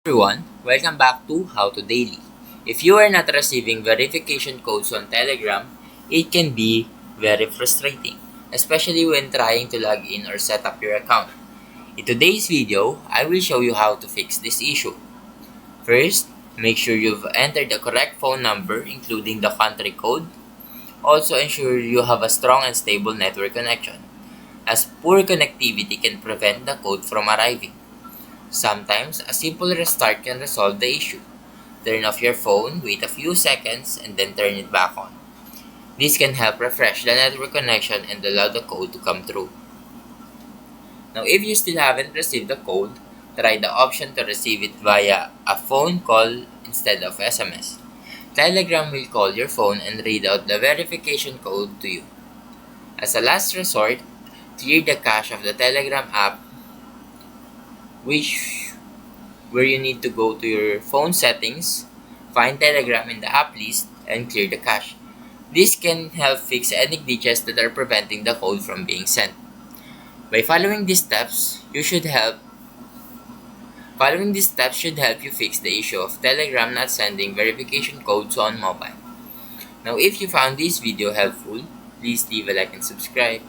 Everyone, welcome back to How to Daily. If you are not receiving verification codes on Telegram, it can be very frustrating, especially when trying to log in or set up your account. In today's video, I will show you how to fix this issue. First, make sure you've entered the correct phone number including the country code. Also ensure you have a strong and stable network connection, as poor connectivity can prevent the code from arriving. Sometimes, a simple restart can resolve the issue. Turn off your phone, wait a few seconds, and then turn it back on. This can help refresh the network connection and allow the code to come through. Now, if you still haven't received the code, try the option to receive it via a phone call instead of SMS. Telegram will call your phone and read out the verification code to you. As a last resort, clear the cache of the Telegram app where you need to go to your phone settings, find Telegram in the app list, and clear the cache. This can help fix any glitches that are preventing the code from being sent. By following these steps should help you fix the issue of Telegram not sending verification codes on mobile. Now, if you found this video helpful, please leave a like and subscribe.